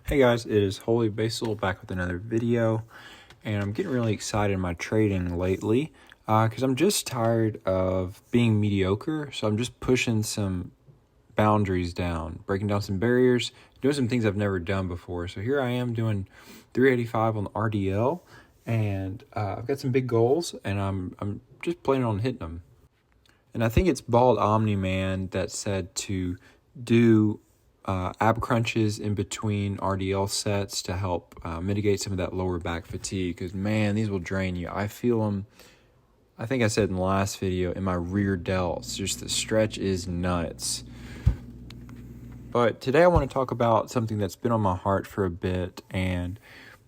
Hey guys, it is Holy Basil back with another video, and I'm getting really excited in my trading lately because I'm just tired of being mediocre. So I'm just pushing some boundaries down, breaking down some barriers, doing some things I've never done before. So here I am doing 385 on the RDL, and I've got some big goals, and I'm just planning on hitting them. And I think it's Bald Omni Man that said to do ab crunches in between RDL sets to help mitigate some of that lower back fatigue. Because, man, these will drain you. I feel them, I think I said in the last video, in my rear delts. Just the stretch is nuts. But today I want to talk about something that's been on my heart for a bit and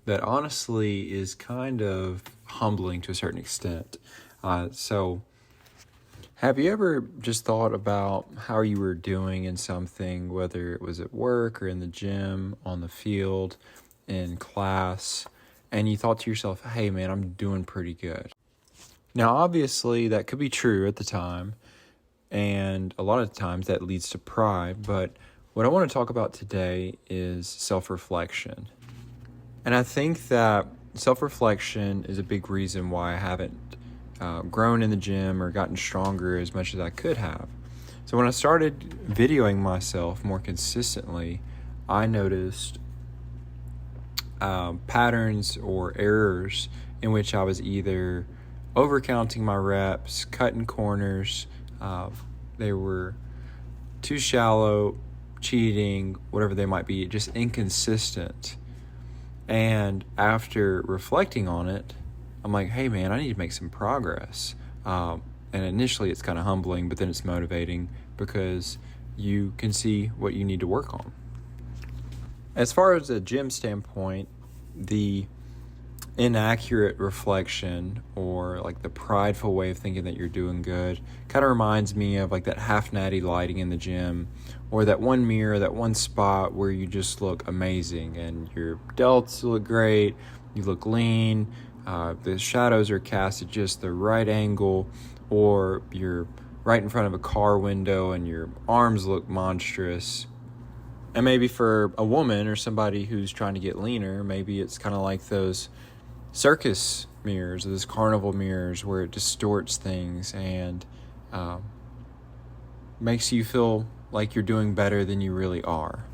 that honestly is kind of humbling to a certain extent. Have you ever just thought about how you were doing in something, whether it was at work or in the gym, on the field, in class, and you thought to yourself, hey man, I'm doing pretty good? Now, obviously, that could be true at the time, and a lot of times that leads to pride, but what I want to talk about today is self-reflection. And I think that self-reflection is a big reason why I haven't grown in the gym or gotten stronger as much as I could have. So when I started videoing myself more consistently, I noticed patterns or errors in which I was either overcounting my reps, cutting corners, they were too shallow, cheating, whatever they might be, just inconsistent. And after reflecting on it, I'm like, hey man, I need to make some progress. And initially it's kind of humbling, but then it's motivating because you can see what you need to work on. As far as a gym standpoint, the inaccurate reflection or like the prideful way of thinking that you're doing good kind of reminds me of like that half natty lighting in the gym, or that one mirror, that one spot where you just look amazing and your delts look great, you look lean, the shadows are cast at just the right angle, or you're right in front of a car window and your arms look monstrous. And maybe for a woman or somebody who's trying to get leaner, maybe it's kind of like those circus mirrors, those carnival mirrors where it distorts things and makes you feel like you're doing better than you really are.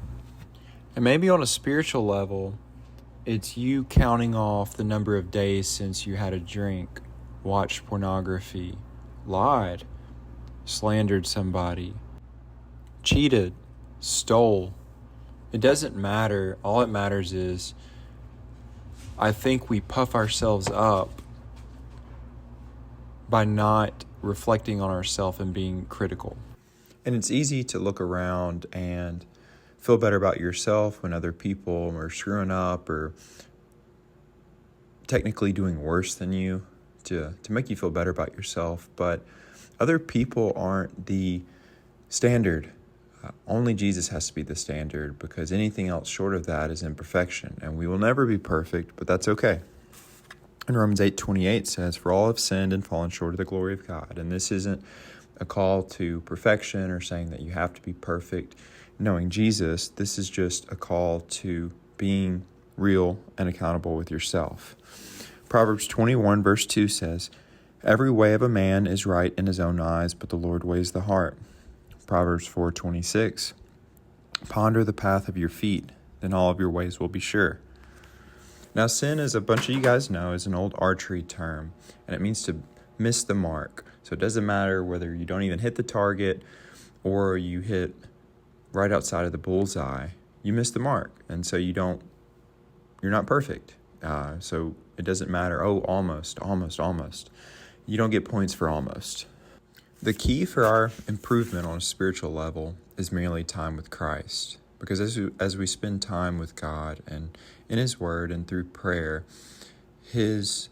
And maybe on a spiritual level, it's you counting off the number of days since you had a drink, watched pornography, lied, slandered somebody, cheated, stole. It doesn't matter. All it matters is I think we puff ourselves up by not reflecting on ourselves and being critical. And it's easy to look around and feel better about yourself when other people are screwing up or technically doing worse than you to make you feel better about yourself. But other people aren't the standard. Only Jesus has to be the standard, because anything else short of that is imperfection, and we will never be perfect, but that's okay. And Romans 8:28 says, "For all have sinned and fallen short of the glory of God." And this isn't a call to perfection or saying that you have to be perfect. Knowing Jesus, this is just a call to being real and accountable with yourself. Proverbs 21 verse 2 says, "Every way of a man is right in his own eyes, but the Lord weighs the heart." Proverbs 4:26, "Ponder the path of your feet, then all of your ways will be sure." Now, sin, as a bunch of you guys know, is an old archery term, and it means to miss the mark. So it doesn't matter whether you don't even hit the target or you hit right outside of the bullseye, you miss the mark. And so you're not perfect. So it doesn't matter, almost. You don't get points for almost. The key for our improvement on a spiritual level is merely time with Christ. Because as we spend time with God and in His Word and through prayer, His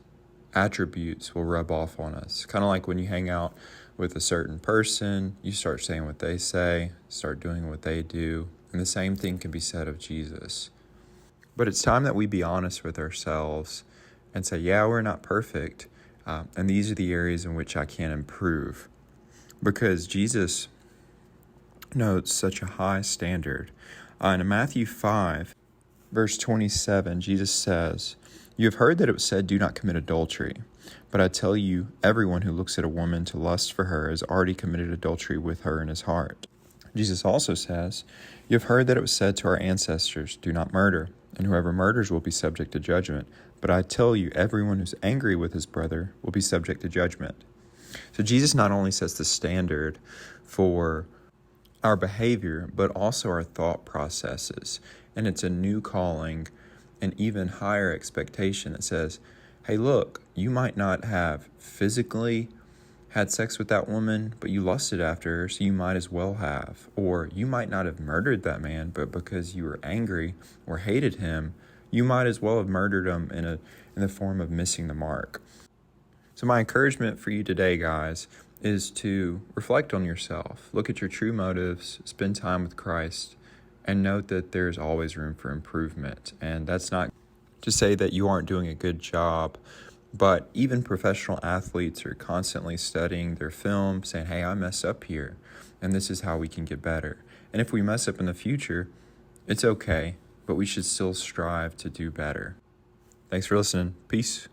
attributes will rub off on us. Kind of like when you hang out with a certain person, you start saying what they say, start doing what they do, and the same thing can be said of Jesus. But it's time that we be honest with ourselves and say, yeah, we're not perfect, and these are the areas in which I can improve. Because Jesus notes such a high standard. In Matthew 5, verse 27, Jesus says, "You have heard that it was said, 'Do not commit adultery.' But I tell you, everyone who looks at a woman to lust for her has already committed adultery with her in his heart." Jesus also says, "You have heard that it was said to our ancestors, 'Do not murder,' and whoever murders will be subject to judgment. But I tell you, everyone who's angry with his brother will be subject to judgment." So Jesus not only sets the standard for our behavior, but also our thought processes. And it's a new calling, an even higher expectation that says, hey, look, you might not have physically had sex with that woman, but you lusted after her, so you might as well have. Or you might not have murdered that man, but because you were angry or hated him, you might as well have murdered him in the form of missing the mark. So my encouragement for you today, guys, is to reflect on yourself. Look at your true motives, spend time with Christ, and note that there's always room for improvement. And that's not to say that you aren't doing a good job, but even professional athletes are constantly studying their film, saying, hey, I messed up here, and this is how we can get better. And if we mess up in the future, it's okay, but we should still strive to do better. Thanks for listening. Peace.